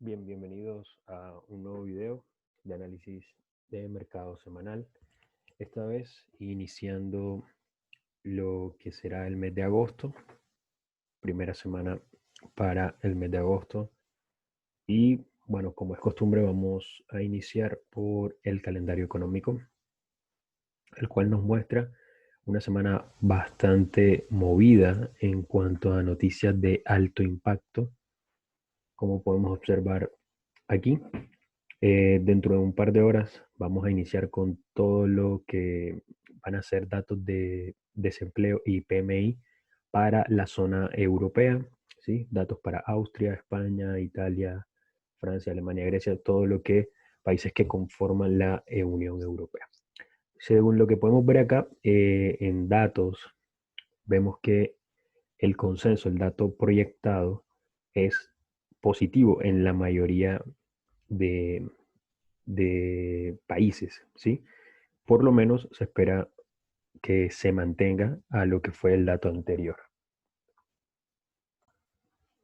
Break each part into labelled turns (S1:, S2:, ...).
S1: Bien, bienvenidos a un nuevo video de análisis de mercado semanal. Esta vez iniciando lo que será el mes de agosto, primera semana para el mes de agosto. Y bueno, como es costumbre, vamos a iniciar por el calendario económico, el cual nos muestra una semana bastante movida en cuanto a noticias de alto impacto, como podemos observar aquí. Dentro de un par de horas vamos a iniciar con todo lo que van a ser datos de desempleo y PMI para la zona europea, ¿sí? Datos para Austria, España, Italia, Francia, Alemania, Grecia, todo lo que países que conforman la Unión Europea. Según lo que podemos ver acá en datos, vemos que el consenso, el dato proyectado, es positivo en la mayoría de, de países, ¿sí? Por lo menos se espera que se mantenga a lo que fue el dato anterior.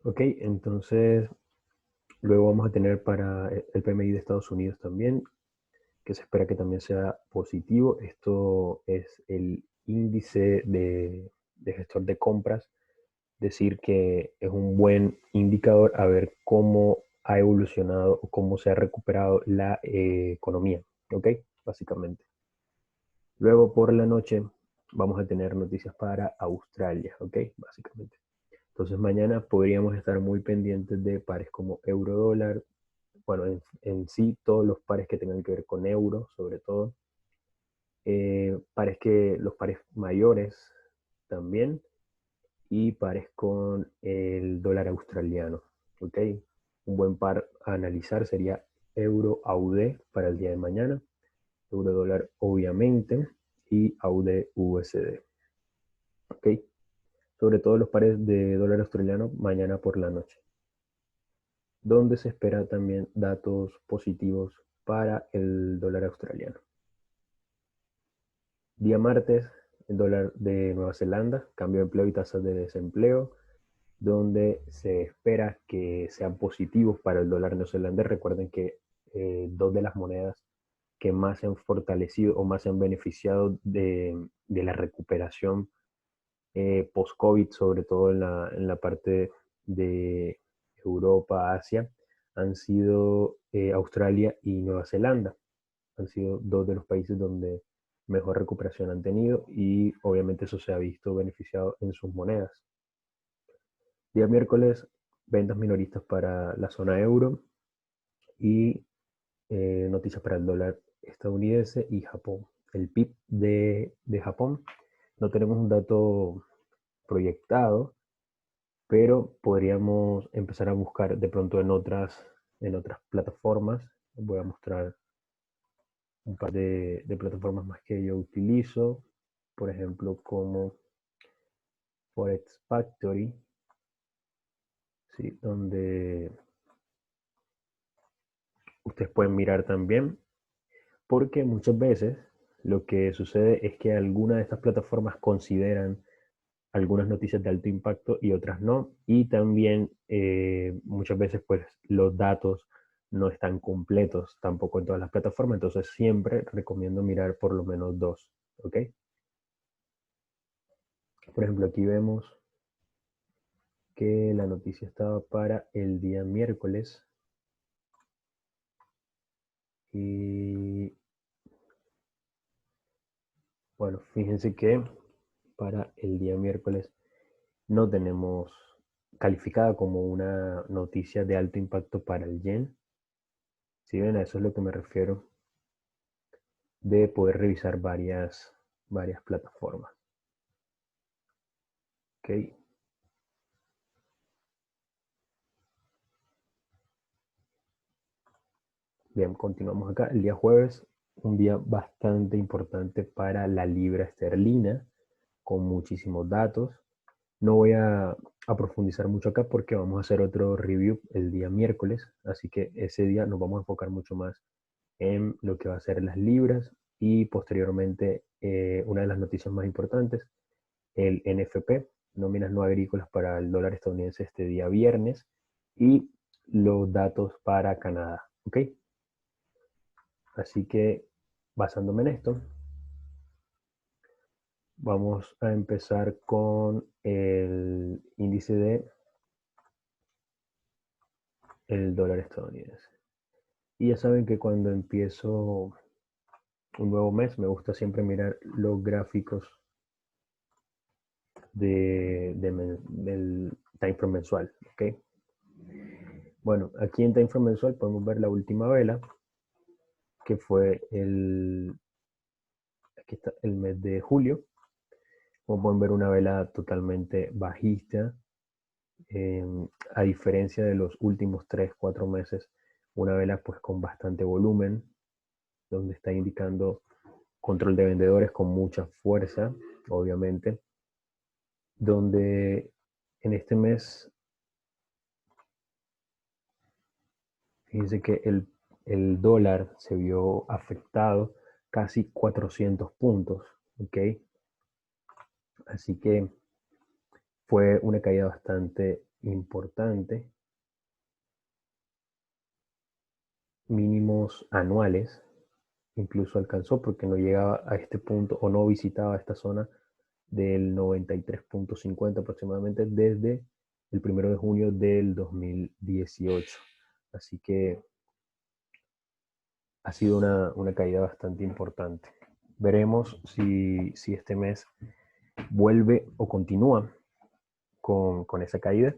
S1: Ok, entonces luego vamos a tener para el PMI de Estados Unidos también, que se espera que también sea positivo. Esto es el índice de gestor de compras, decir que es un buen indicador a ver cómo ha evolucionado o cómo se ha recuperado la economía, ¿ok? Básicamente. Luego por la noche vamos a tener noticias para Australia, ¿ok? Básicamente. Entonces mañana podríamos estar muy pendientes de pares como euro dólar, bueno, en sí todos los pares que tengan que ver con euro, sobre todo. Los pares mayores también, y pares con el dólar australiano, ¿ok? Un buen par a analizar sería euro AUD para el día de mañana, euro dólar obviamente, y AUD USD, ¿ok? Sobre todo los pares de dólar australiano mañana por la noche, donde se espera también datos positivos para el dólar australiano. Día martes, el dólar de Nueva Zelanda, cambio de empleo y tasas de desempleo, donde se espera que sean positivos para el dólar neozelandés. Recuerden que dos de las monedas que más se han fortalecido o más se han beneficiado de la recuperación post-COVID, sobre todo en la parte de Europa, Asia, han sido Australia y Nueva Zelanda. Han sido dos de los países donde mejor recuperación han tenido y obviamente eso se ha visto beneficiado en sus monedas. Día miércoles, ventas minoristas para la zona euro y noticias para el dólar estadounidense y Japón. El PIB de Japón, no tenemos un dato proyectado, pero podríamos empezar a buscar de pronto en otras plataformas. Voy a mostrar un par de plataformas más que yo utilizo, por ejemplo, como Forex Factory, ¿sí? Donde ustedes pueden mirar también, porque muchas veces lo que sucede es que algunas de estas plataformas consideran algunas noticias de alto impacto y otras no, y también muchas veces pues los datos no están completos tampoco en todas las plataformas, entonces siempre recomiendo mirar por lo menos dos, ¿ok? Por ejemplo, aquí vemos que la noticia estaba para el día miércoles y bueno, fíjense que para el día miércoles no tenemos calificada como una noticia de alto impacto para el yen. Si ven, a eso es lo que me refiero de poder revisar varias plataformas. Ok. Bien, continuamos acá. El día jueves, un día bastante importante para la libra esterlina, con muchísimos datos. No voy a profundizar mucho acá porque vamos a hacer otro review el día miércoles, así que ese día nos vamos a enfocar mucho más en lo que va a ser las libras y posteriormente una de las noticias más importantes, el NFP, nóminas no agrícolas para el dólar estadounidense este día viernes, y los datos para Canadá, ¿ok? Así que basándome en esto, vamos a empezar con el índice de el dólar estadounidense. Y ya saben que cuando empiezo un nuevo mes me gusta siempre mirar los gráficos del time frame mensual, ¿ok? Bueno, aquí en time frame mensual podemos ver la última vela, que fue aquí está, el mes de julio. Como pueden ver, una vela totalmente bajista, eh, a diferencia de los últimos 3-4 meses, una vela pues con bastante volumen, donde está indicando control de vendedores con mucha fuerza, obviamente, donde en este mes, fíjense que el dólar se vio afectado casi 400 puntos, ¿ok? Así que fue una caída bastante importante, mínimos anuales, incluso alcanzó porque no llegaba a este punto o no visitaba esta zona del 93.50 aproximadamente desde el 1 de junio del 2018. Así que ha sido una caída bastante importante. Veremos si este mes vuelve o continúa con esa caída,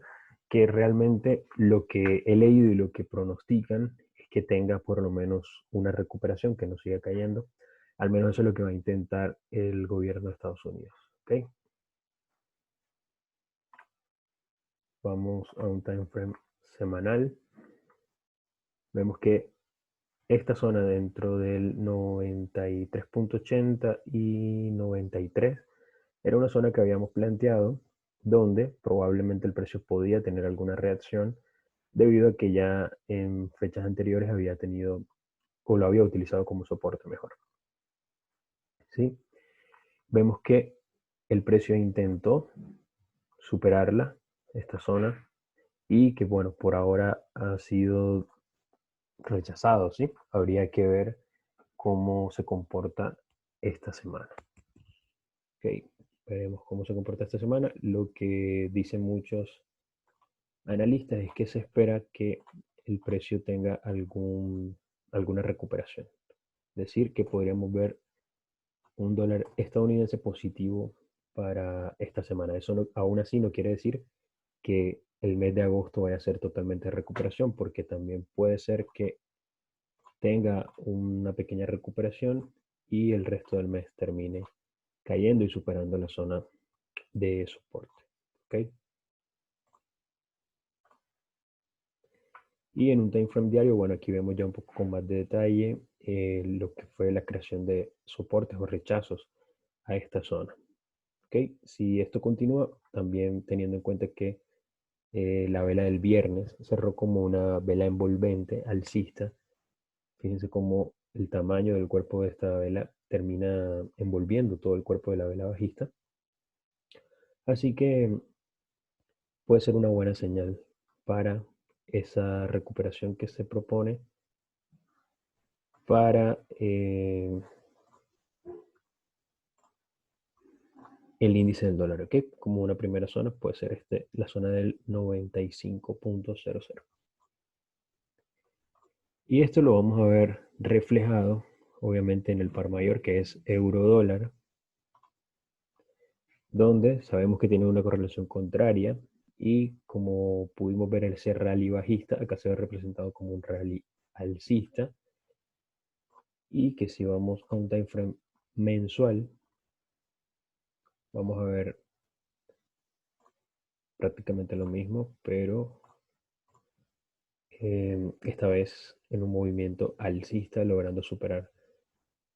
S1: que realmente lo que he leído y lo que pronostican es que tenga por lo menos una recuperación, que no siga cayendo. Al menos eso es lo que va a intentar el gobierno de Estados Unidos. ¿Okay? Vamos a un time frame semanal. Vemos que esta zona dentro del 93.80 y 93 era una zona que habíamos planteado donde probablemente el precio podía tener alguna reacción debido a que ya en fechas anteriores había tenido o lo había utilizado como soporte mejor. ¿Sí? Vemos que el precio intentó superarla, esta zona, y que bueno, por ahora ha sido rechazado, ¿sí? Habría que ver cómo se comporta esta semana. Ok, veremos cómo se comporta esta semana. Lo que dicen muchos analistas es que se espera que el precio tenga alguna recuperación. Es decir, que podríamos ver un dólar estadounidense positivo para esta semana. Eso aún así no quiere decir que el mes de agosto vaya a ser totalmente de recuperación, porque también puede ser que tenga una pequeña recuperación y el resto del mes termine cayendo y superando la zona de soporte. ¿Okay? Y en un time frame diario, bueno, aquí vemos ya un poco con más de detalle lo que fue la creación de soportes o rechazos a esta zona. ¿Okay? Si esto continúa, también teniendo en cuenta que la vela del viernes cerró como una vela envolvente alcista. Fíjense cómo el tamaño del cuerpo de esta vela termina envolviendo todo el cuerpo de la vela bajista. Así que puede ser una buena señal para esa recuperación que se propone para el índice del dólar, ¿ok? Como una primera zona puede ser la zona del 95.00. Y esto lo vamos a ver reflejado, obviamente, en el par mayor, que es euro-dólar, donde sabemos que tiene una correlación contraria y como pudimos ver ese rally bajista, acá se ve representado como un rally alcista, y que si vamos a un time frame mensual, vamos a ver prácticamente lo mismo, pero esta vez en un movimiento alcista, logrando superar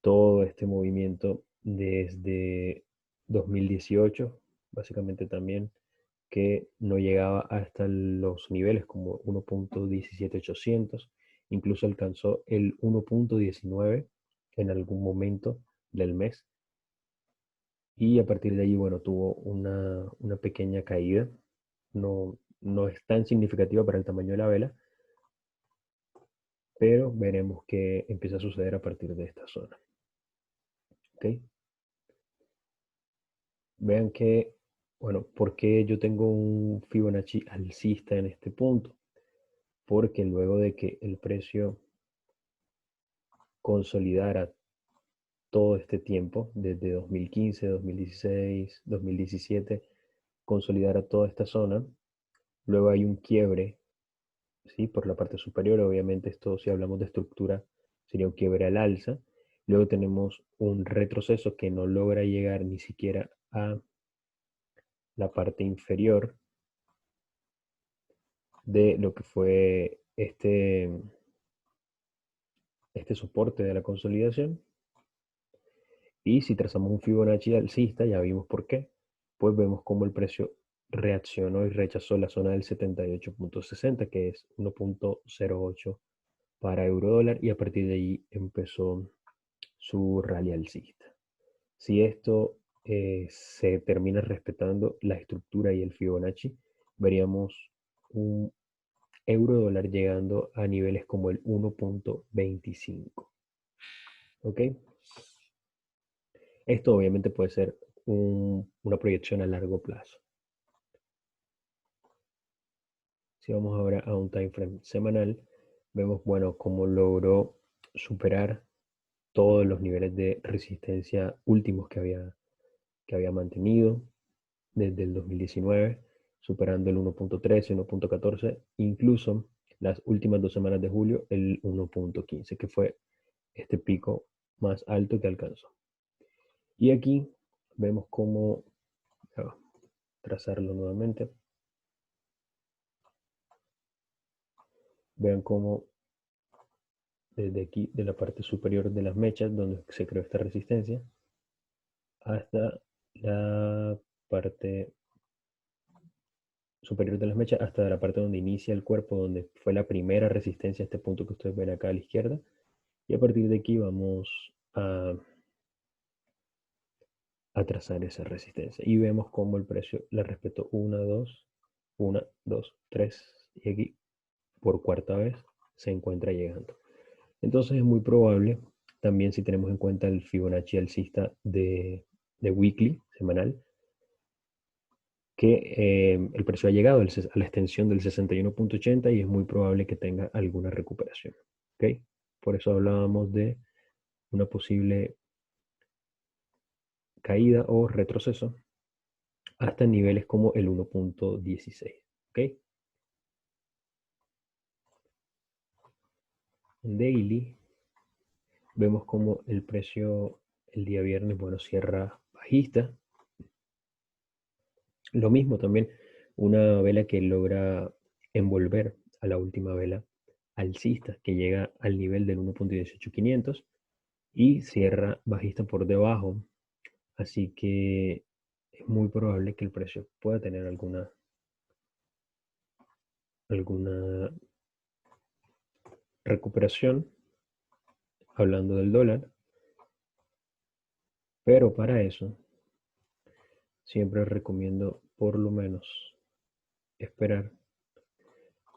S1: todo este movimiento desde 2018, básicamente también, que no llegaba hasta los niveles como 1.17800, incluso alcanzó el 1.19 en algún momento del mes, y a partir de allí, bueno, tuvo una pequeña caída, no es tan significativa para el tamaño de la vela, pero veremos qué empieza a suceder a partir de esta zona. ¿Ok? Vean que, bueno, ¿por qué yo tengo un Fibonacci alcista en este punto? Porque luego de que el precio consolidara todo este tiempo, desde 2015, 2016, 2017, consolidara toda esta zona, luego hay un quiebre, ¿sí? Por la parte superior, obviamente esto si hablamos de estructura sería un quiebre al alza. Luego tenemos un retroceso que no logra llegar ni siquiera a la parte inferior de lo que fue este soporte de la consolidación. Y si trazamos un Fibonacci alcista, ya vimos por qué, pues vemos cómo el precio reaccionó y rechazó la zona del 78.60, que es 1.08 para euro dólar, y a partir de ahí empezó su rally alcista. Si esto se termina respetando la estructura y el Fibonacci, veríamos un euro dólar llegando a niveles como el 1.25. ¿Ok? Esto obviamente puede ser una proyección a largo plazo. Si vamos ahora a un time frame semanal, vemos, bueno, cómo logró superar todos los niveles de resistencia últimos que había mantenido desde el 2019, superando el 1.13, 1.14, incluso las últimas 2 semanas de julio, el 1.15, que fue este pico más alto que alcanzó. Y aquí vemos cómo, trazarlo nuevamente, vean cómo desde aquí, de la parte superior de las mechas, donde se creó esta resistencia, hasta la parte superior de las mechas, hasta la parte donde inicia el cuerpo, donde fue la primera resistencia a este punto que ustedes ven acá a la izquierda. Y a partir de aquí vamos a trazar esa resistencia. Y vemos cómo el precio la respetó 1, 2, 3. Y aquí, por cuarta vez, se encuentra llegando. Entonces es muy probable, también si tenemos en cuenta el Fibonacci alcista de weekly, semanal, que el precio ha llegado a la extensión del 61.80 y es muy probable que tenga alguna recuperación. ¿Okay? Por eso hablábamos de una posible caída o retroceso hasta niveles como el 1.16. ¿Okay? En daily vemos como el precio el día viernes, bueno, cierra bajista. Lo mismo también, una vela que logra envolver a la última vela alcista, que llega al nivel del 1.18500 y cierra bajista por debajo. Así que es muy probable que el precio pueda tener alguna recuperación, hablando del dólar, pero para eso siempre recomiendo por lo menos esperar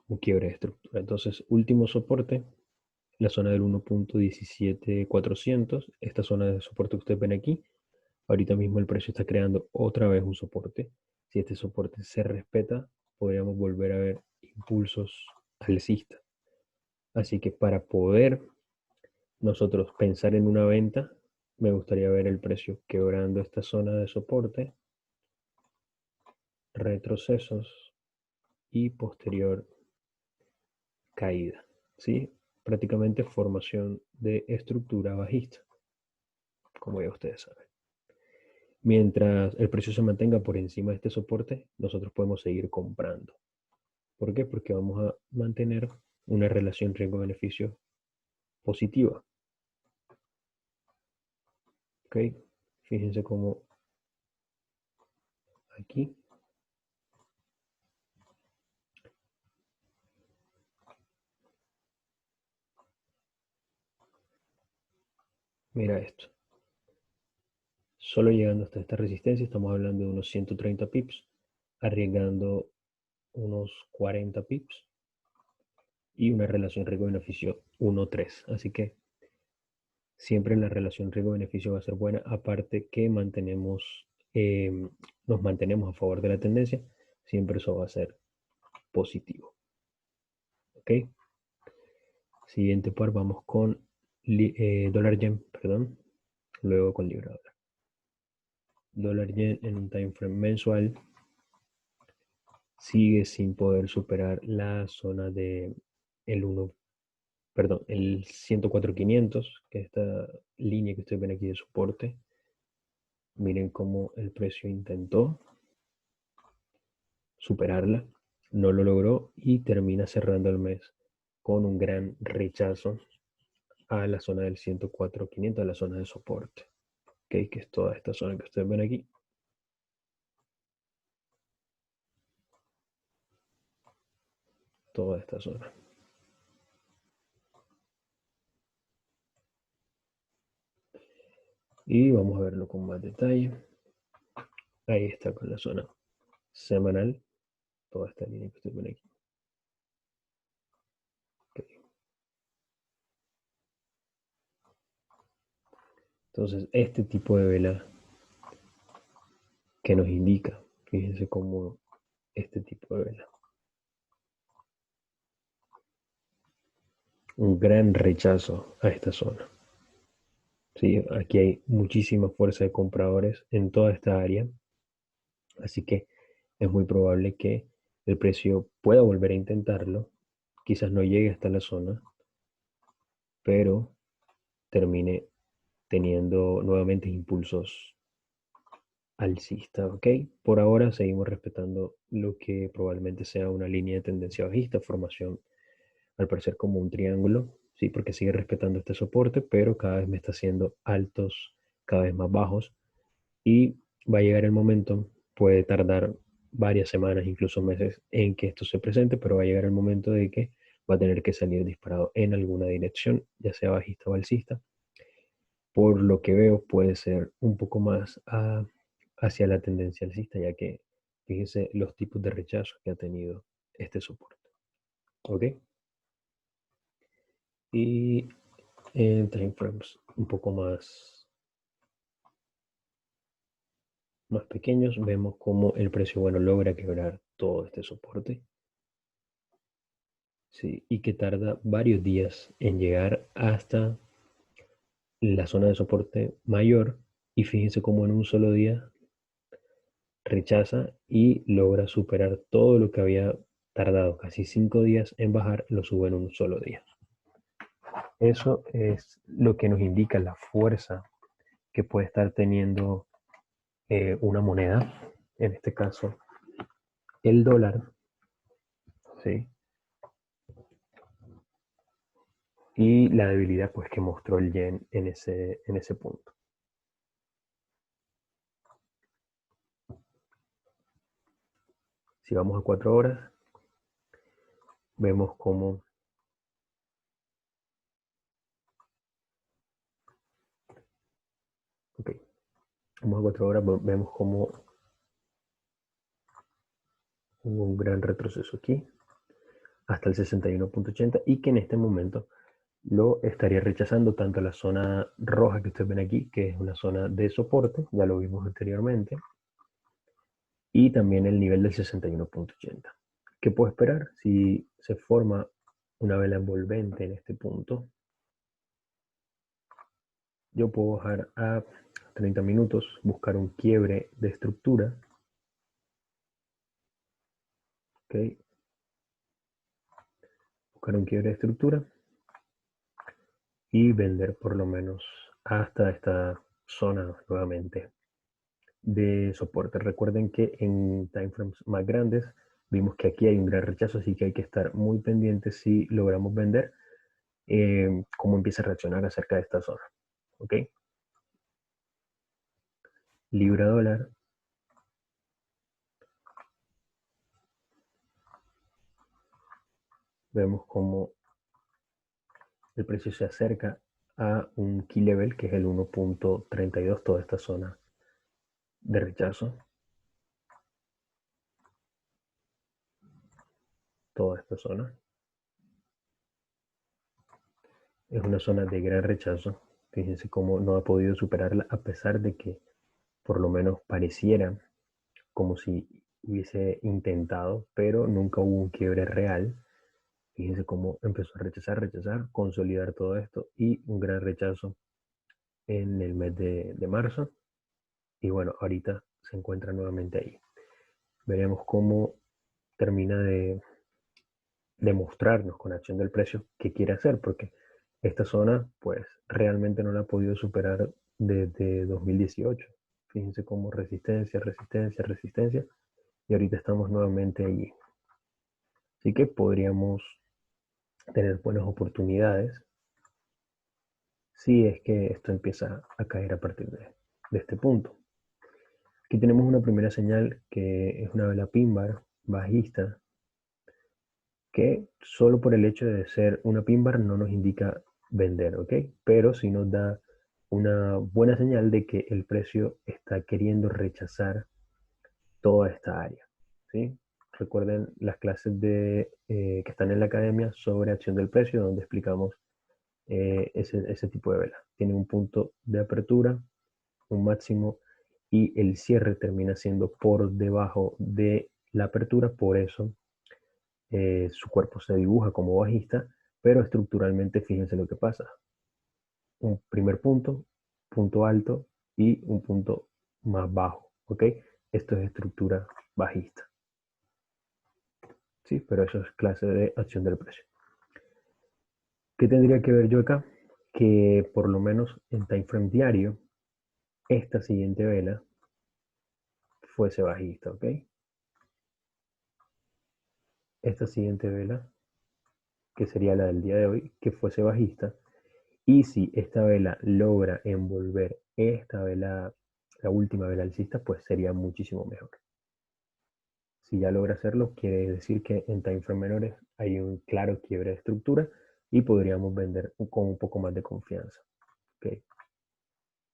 S1: un quiebre de estructura. Entonces, último soporte, la zona del 1.17400, esta zona de soporte que ustedes ven aquí. Ahorita mismo el precio está creando otra vez un soporte. Si este soporte se respeta, podríamos volver a ver impulsos alcistas. Así que para poder nosotros pensar en una venta, me gustaría ver el precio quebrando esta zona de soporte, retrocesos y posterior caída. ¿Sí? Prácticamente formación de estructura bajista, como ya ustedes saben. Mientras el precio se mantenga por encima de este soporte, nosotros podemos seguir comprando. ¿Por qué? Porque vamos a mantener una relación riesgo-beneficio positiva. ¿Ok? Fíjense cómo aquí mira esto. Solo llegando hasta esta resistencia, estamos hablando de unos 130 pips, arriesgando unos 40 pips. y una relación riesgo-beneficio 1-3. Así que siempre la relación riesgo-beneficio va a ser buena, aparte que nos mantenemos a favor de la tendencia, siempre eso va a ser positivo. ¿Ok? Siguiente par, vamos con dólar yen, perdón, luego con libra dólar. Dólar yen en un time frame mensual sigue sin poder superar la zona de el 104.500, que es esta línea que ustedes ven aquí de soporte. Miren cómo el precio intentó superarla, no lo logró y termina cerrando el mes con un gran rechazo a la zona del 104.500, a la zona de soporte, ¿okay? Que es toda esta zona que ustedes ven aquí. Toda esta zona. Y vamos a verlo con más detalle. Ahí está con la zona semanal, toda esta línea que ustedes ven aquí. Okay. Entonces, este tipo de vela que nos indica, fíjense cómo este tipo de vela, un gran rechazo a esta zona. ¿Sí? Aquí hay muchísima fuerza de compradores en toda esta área, así que es muy probable que el precio pueda volver a intentarlo, quizás no llegue hasta la zona, pero termine teniendo nuevamente impulsos alcista, ¿ok? Por ahora seguimos respetando lo que probablemente sea una línea de tendencia bajista, formación al parecer como un triángulo, ¿sí? Porque sigue respetando este soporte, pero cada vez me está haciendo altos, cada vez más bajos, y va a llegar el momento, puede tardar varias semanas, incluso meses, en que esto se presente, pero va a llegar el momento de que va a tener que salir disparado en alguna dirección, ya sea bajista o alcista. Por lo que veo, puede ser un poco más hacia la tendencia alcista, ya que fíjese los tipos de rechazo que ha tenido este soporte. ¿Ok? Y en time frames un poco más pequeños, vemos cómo el precio, bueno, logra quebrar todo este soporte. Sí, y que tarda varios días en llegar hasta la zona de soporte mayor. Y fíjense cómo en un solo día rechaza y logra superar todo lo que había tardado casi 5 días en bajar, lo sube en un solo día. Eso es lo que nos indica la fuerza que puede estar teniendo una moneda, en este caso el dólar, ¿sí? Y la debilidad pues que mostró el yen en ese punto. Si vamos a 4 horas, vemos cómo ok, vamos a 4 horas, vemos cómo hubo un gran retroceso aquí hasta el 61.80 y que en este momento lo estaría rechazando tanto la zona roja que ustedes ven aquí, que es una zona de soporte, ya lo vimos anteriormente, y también el nivel del 61.80. ¿Qué puedo esperar? Si se forma una vela envolvente en este punto, yo puedo bajar a 30 minutos, buscar un quiebre de estructura. ¿Okay? Buscar un quiebre de estructura y vender por lo menos hasta esta zona nuevamente de soporte. Recuerden que en timeframes más grandes vimos que aquí hay un gran rechazo, así que hay que estar muy pendientes si logramos vender, cómo empieza a reaccionar acerca de esta zona. ¿Ok? Libra dólar. Vemos como el precio se acerca a un key level que es el 1.32, toda esta zona de rechazo. Toda esta zona. es una zona de gran rechazo. Fíjense cómo no ha podido superarla a pesar de que por lo menos pareciera como si hubiese intentado, pero nunca hubo un quiebre real. Fíjense cómo empezó a rechazar, consolidar todo esto y un gran rechazo en el mes de marzo. Y bueno, ahorita se encuentra nuevamente ahí. Veremos cómo termina de demostrarnos con acción del precio qué quiere hacer, porque esta zona pues realmente no la ha podido superar desde 2018. Fíjense cómo resistencia, resistencia, resistencia, y ahorita estamos nuevamente allí. Así que podríamos tener buenas oportunidades si es que esto empieza a caer a partir de este punto. Aquí tenemos una primera señal que es una vela pin bar bajista, que solo por el hecho de ser una pin bar no nos indica vender, ¿ok? Pero sí nos da una buena señal de que el precio está queriendo rechazar toda esta área, ¿sí? Recuerden las clases que están en la academia sobre acción del precio, donde explicamos ese tipo de vela. Tiene un punto de apertura, un máximo, y el cierre termina siendo por debajo de la apertura, por eso su cuerpo se dibuja como bajista, pero estructuralmente fíjense lo que pasa. Un primer punto, punto alto y un punto más bajo, ¿ok? Esto es estructura bajista. Sí, pero eso es clase de acción del precio. ¿Qué tendría que ver yo acá? Que por lo menos en time frame diario, esta siguiente vela fuese bajista, ¿ok? Esta siguiente vela, que sería la del día de hoy, que fuese bajista. Y si esta vela logra envolver esta vela, la última vela alcista, pues sería muchísimo mejor. Si ya logra hacerlo, quiere decir que en time frame menores hay un claro quiebre de estructura y podríamos vender con un poco más de confianza. ¿Okay?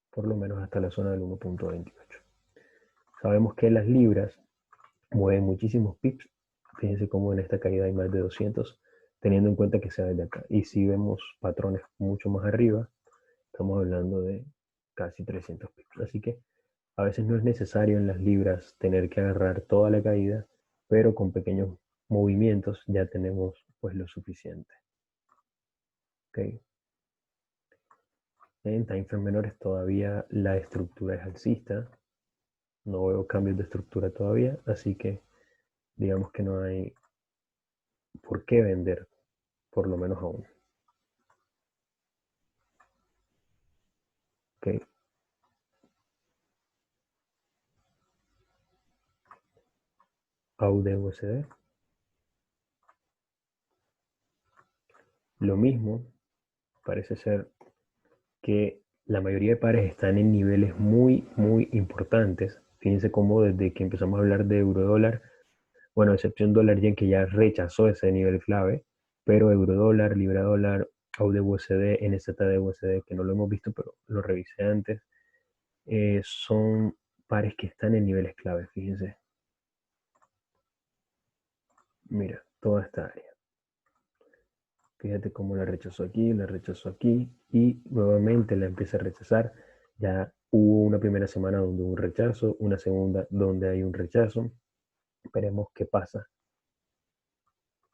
S1: Por lo menos hasta la zona del 1.28. Sabemos que las libras mueven muchísimos pips. Fíjense cómo en esta caída hay más de 200, teniendo en cuenta que se va desde acá. Y si vemos patrones mucho más arriba, estamos hablando de casi 300 pips. Así que a veces no es necesario en las libras tener que agarrar toda la caída, pero con pequeños movimientos ya tenemos pues lo suficiente. ¿Okay? En timeframes menores todavía la estructura es alcista. No veo cambios de estructura todavía, así que digamos que no hay por qué vender, por lo menos aún. ¿Okay? AUD-USD. Lo mismo, parece ser que la mayoría de pares están en niveles muy, muy importantes. Fíjense cómo desde que empezamos a hablar de euro-dólar, bueno, excepción dólar-yen que ya rechazó ese nivel clave, pero euro-dólar, libra-dólar, AUD-USD, NZD-USD, que no lo hemos visto, pero lo revisé antes, son pares que están en niveles clave, fíjense. Mira, toda esta área. Fíjate cómo la rechazó aquí y nuevamente la empieza a rechazar. Ya hubo una primera semana donde hubo un rechazo, una segunda donde hay un rechazo. Veremos qué pasa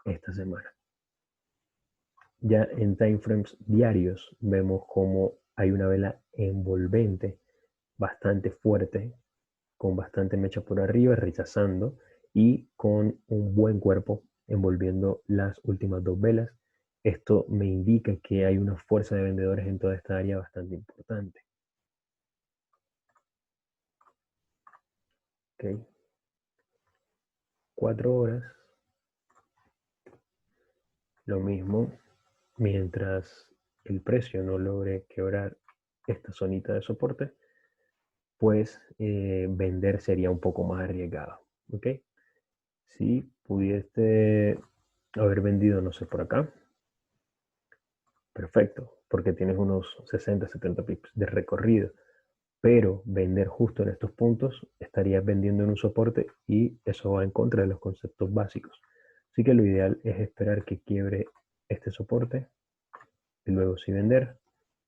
S1: esta semana. Ya en timeframes diarios vemos como hay una vela envolvente bastante fuerte, con bastante mecha por arriba, rechazando y con un buen cuerpo envolviendo las últimas dos velas. Esto me indica que hay una fuerza de vendedores en toda esta área bastante importante. ¿Okay? 4 horas, lo mismo, mientras el precio no logre quebrar esta zonita de soporte, pues vender sería un poco más arriesgado. ¿Ok? Si pudieste haber vendido, no sé, por acá, perfecto, porque tienes unos 60, 70 pips de recorrido, pero vender justo en estos puntos estarías vendiendo en un soporte y eso va en contra de los conceptos básicos. Así que lo ideal es esperar que quiebre este soporte y luego sí vender,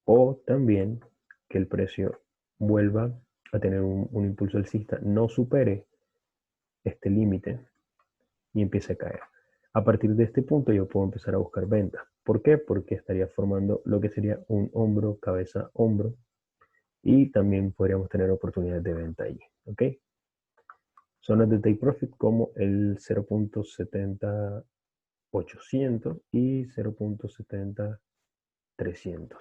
S1: o también que el precio vuelva a tener un impulso alcista, no supere este límite y empiece a caer. A partir de este punto yo puedo empezar a buscar ventas. ¿Por qué? Porque estaría formando lo que sería un hombro, cabeza, hombro, y también podríamos tener oportunidades de venta allí. ¿Ok? Zonas de take profit como el 0.70800 y 0.70300.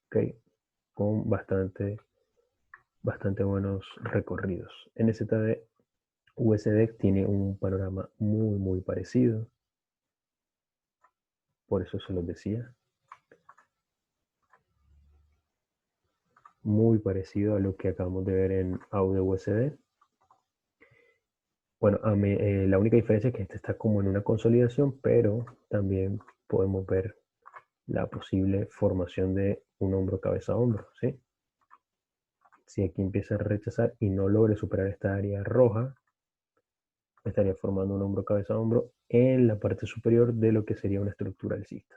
S1: ¿Ok? Con bastante buenos recorridos. NZD USD tiene un panorama muy parecido. Por eso se los decía. Muy parecido a lo que acabamos de ver en AUD USD. Bueno, la única diferencia es que este está como en una consolidación, pero también podemos ver la posible formación de un hombro cabeza a hombro, ¿sí? Si aquí empieza a rechazar y no logre superar esta área roja, estaría formando un hombro cabeza a hombro en la parte superior de lo que sería una estructura alcista.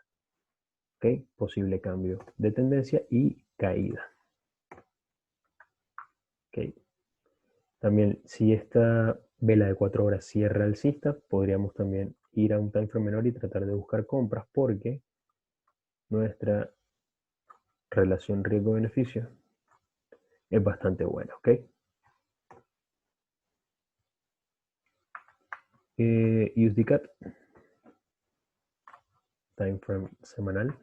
S1: ¿Ok? Posible cambio de tendencia y caída. ¿Ok? También, si esta vela de 4 horas cierra alcista, podríamos también ir a un time frame menor y tratar de buscar compras, porque nuestra relación riesgo-beneficio es bastante buena, ¿ok? USDCAT, time frame semanal.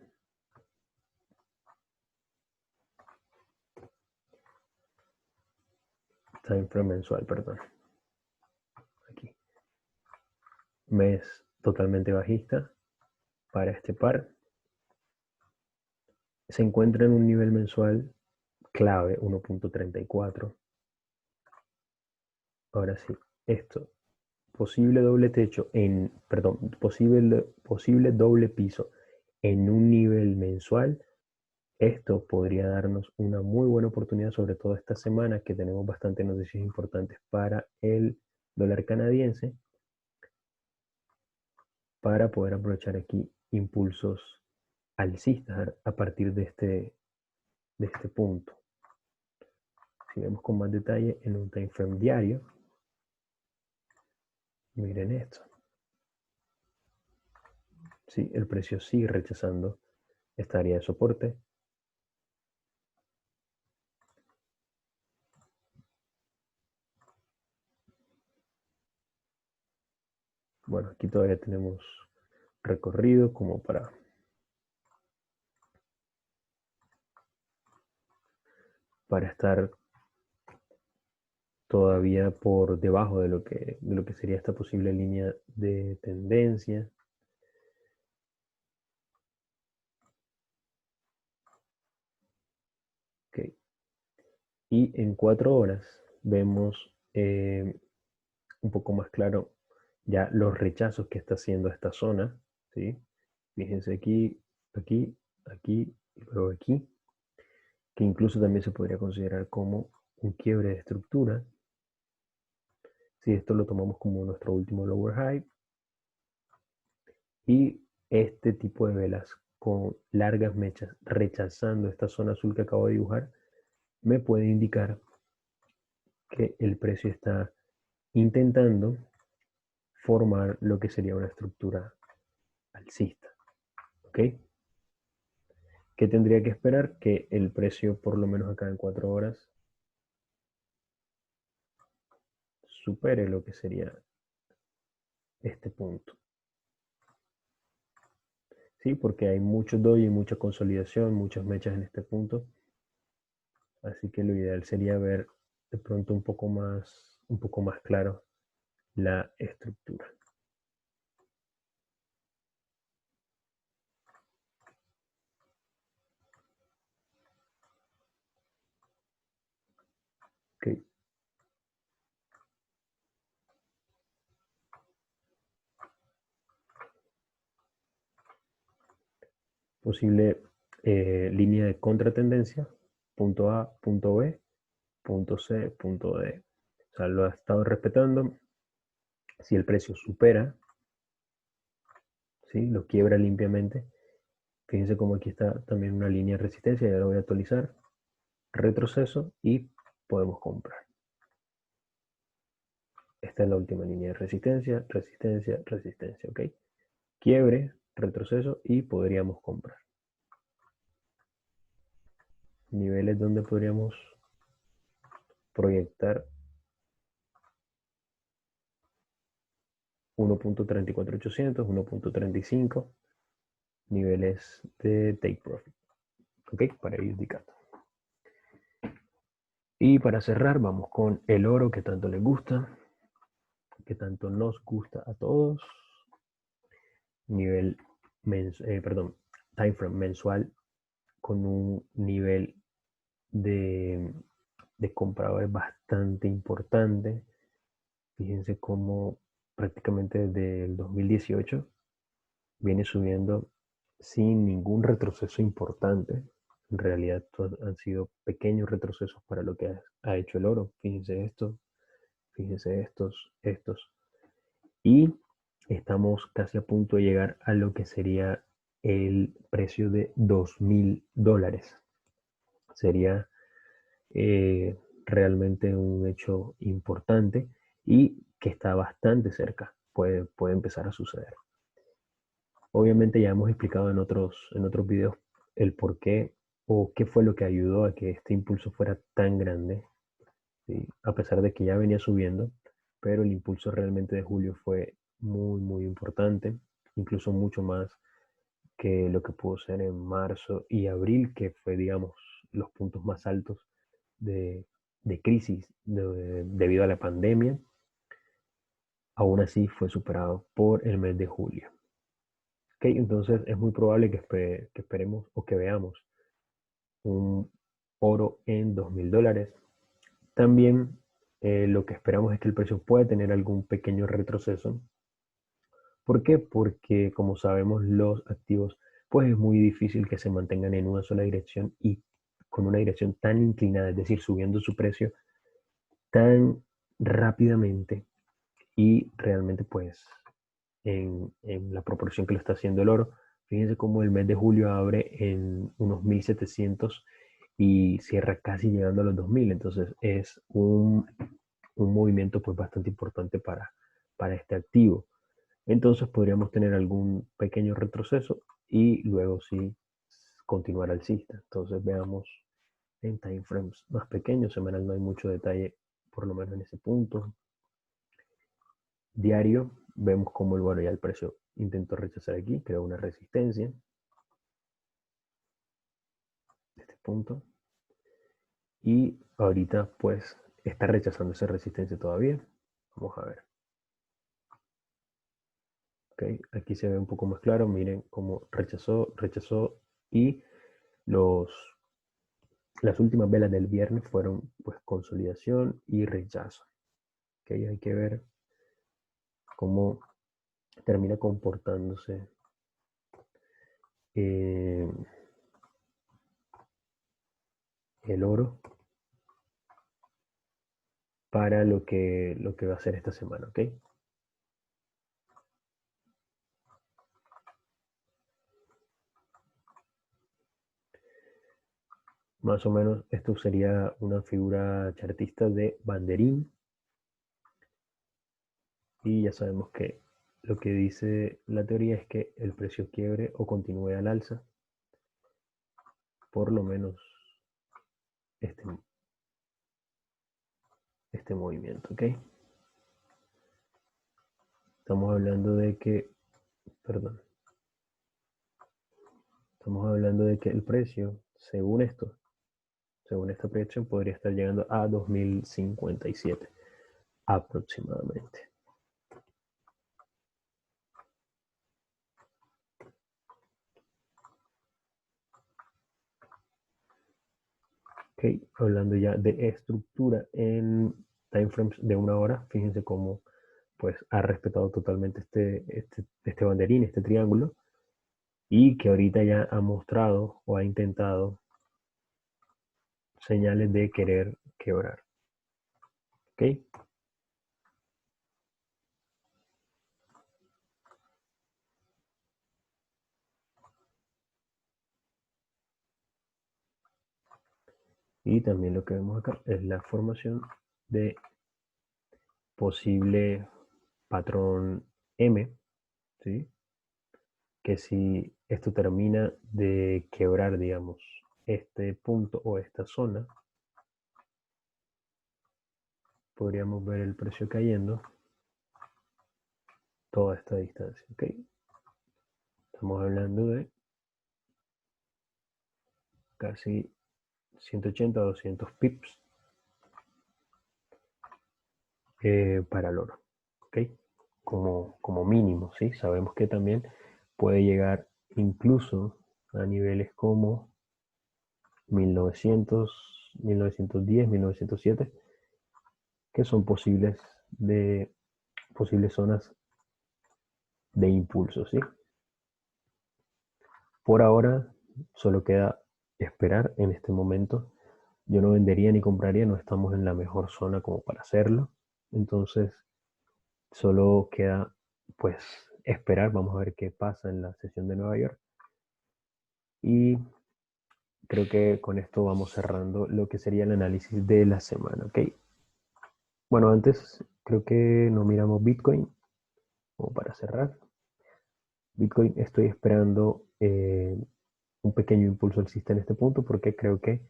S1: Time frame mensual, perdón. Aquí. Mes totalmente bajista para este par. Se encuentra en un nivel mensual clave 1.34. Ahora sí, esto, posible doble techo en, perdón, posible doble piso en un nivel mensual. Esto podría darnos una muy buena oportunidad, sobre todo esta semana que tenemos bastantes noticias importantes para el dólar canadiense, para poder aprovechar aquí impulsos alcistas a partir de este punto. Si vemos con más detalle en un time frame diario, miren esto. Sí, el precio sigue rechazando esta área de soporte. Bueno, aquí todavía tenemos recorrido como para estar todavía por debajo de lo que sería esta posible línea de tendencia. Okay. Y en 4 horas vemos un poco más claro ya los rechazos que está haciendo esta zona, ¿sí? Fíjense aquí, aquí, aquí y luego aquí, que incluso también se podría considerar como un quiebre de estructura. Si esto lo tomamos como nuestro último lower high, y este tipo de velas con largas mechas rechazando esta zona azul que acabo de dibujar, me puede indicar que el precio está intentando formar lo que sería una estructura alcista. ¿Ok? ¿Qué tendría que esperar? Que el precio, por lo menos acá en 4 horas, supere lo que sería este punto. ¿Sí? Porque hay mucho doji, mucha consolidación, muchas mechas en este punto. Así que lo ideal sería ver de pronto un poco más claro la estructura. Okay. Posible línea de contratendencia, punto A, punto B, punto C, punto D. O sea, lo ha estado respetando. Si el precio supera, ¿sí? Lo quiebra limpiamente, Fíjense cómo aquí está también una línea de resistencia, ya la voy a actualizar, retroceso y podemos comprar. Esta es la última línea de resistencia, resistencia, resistencia, ¿ok? Quiebre, retroceso y podríamos comprar. Niveles donde podríamos proyectar 1.34800, 1.35, niveles de take profit, ¿ok? Para ir indicando. Y para cerrar vamos con el oro que tanto les gusta, que tanto nos gusta a todos. Nivel, time frame mensual con un nivel de compradores bastante importante. Fíjense cómo prácticamente desde el 2018 viene subiendo sin ningún retroceso importante. En realidad han sido pequeños retrocesos para lo que ha hecho el oro. Fíjense esto, fíjense estos. Y estamos casi a punto de llegar a lo que sería el precio de $2000. Sería realmente un hecho importante y que está bastante cerca. Puede empezar a suceder. Obviamente ya hemos explicado en otros videos el por qué o qué fue lo que ayudó a que este impulso fuera tan grande, ¿sí? A pesar de que ya venía subiendo, pero el impulso realmente de julio fue muy, muy importante, incluso mucho más que lo que pudo ser en marzo y abril, que fue, digamos, los puntos más altos de, de crisis debido a la pandemia. Aún así fue superado por el mes de julio. Okay, entonces es muy probable que esperemos o que veamos un oro en $2000. También lo que esperamos es que el precio pueda tener algún pequeño retroceso. ¿Por qué? Porque como sabemos los activos, pues es muy difícil que se mantengan en una sola dirección y con una dirección tan inclinada, es decir, subiendo su precio tan rápidamente y realmente pues en la proporción que lo está haciendo el oro. Fíjense cómo el mes de julio abre en unos 1700 y cierra casi llegando a los 2000. Entonces es un movimiento pues bastante importante para este activo. Entonces podríamos tener algún pequeño retroceso y luego sí continuar alcista. Entonces veamos en time frames más pequeños, semanal no hay mucho detalle, por lo menos en ese punto. Diario, vemos como bueno, ya el precio intentó rechazar aquí, creó una resistencia. Este punto. Y ahorita pues está rechazando esa resistencia todavía. Vamos a ver. Okay, aquí se ve un poco más claro, miren cómo rechazó y las últimas velas del viernes fueron pues consolidación y rechazo. Okay, hay que ver cómo termina comportándose el oro para lo que va a ser esta semana, ¿ok? Más o menos esto sería una figura chartista de banderín. Y ya sabemos que lo que dice la teoría es que el precio quiebre o continúe al alza. Por lo menos este, este movimiento, ¿ok? Estamos hablando de que, perdón, estamos hablando de que el precio, según esto, según esta proyección, podría estar llegando a 2057 aproximadamente. Ok, hablando ya de estructura en timeframes de una hora, fíjense cómo pues ha respetado totalmente este banderín, este triángulo, y que ahorita ya ha mostrado o ha intentado señales de querer quebrar. ¿Ok? Y también lo que vemos acá es la formación de posible patrón M, ¿sí? Que si esto termina de quebrar, digamos, este punto o esta zona, podríamos ver el precio cayendo toda esta distancia, ¿ok? Estamos hablando de casi 180 o 200 pips para el oro, ¿ok? Como mínimo, ¿sí? Sabemos que también puede llegar incluso a niveles como 1900, 1910, 1907, que son posibles zonas de impulso, ¿sí? Por ahora solo queda esperar en este momento. Yo no vendería ni compraría, no estamos en la mejor zona como para hacerlo. Entonces solo queda pues esperar, vamos a ver qué pasa en la sesión de Nueva York. Y creo que con esto vamos cerrando lo que sería el análisis de la semana, ¿ok? Bueno, antes creo que no miramos Bitcoin como para cerrar. Bitcoin estoy esperando un pequeño impulso alcista en este punto porque creo que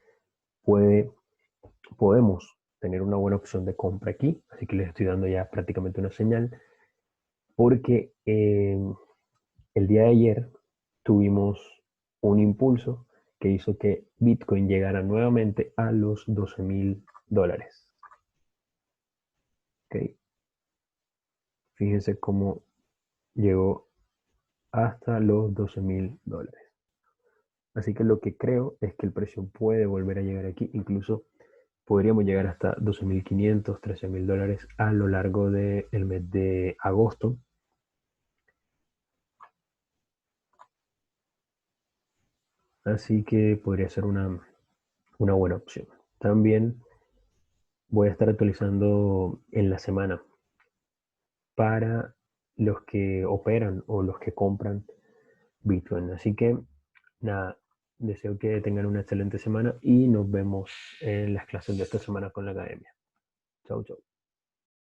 S1: podemos tener una buena opción de compra aquí, así que les estoy dando ya prácticamente una señal porque el día de ayer tuvimos un impulso que hizo que Bitcoin llegara nuevamente a los $12,000. ¿Okay? Fíjense cómo llegó hasta los $12,000. Así que lo que creo es que el precio puede volver a llegar aquí, incluso podríamos llegar hasta 12,500, $13,000 a lo largo del mes de agosto. Así que podría ser una buena opción. También voy a estar actualizando en la semana para los que operan o los que compran Bitcoin. Así que nada, deseo que tengan una excelente semana y nos vemos en las clases de esta semana con la academia. Chau, chau.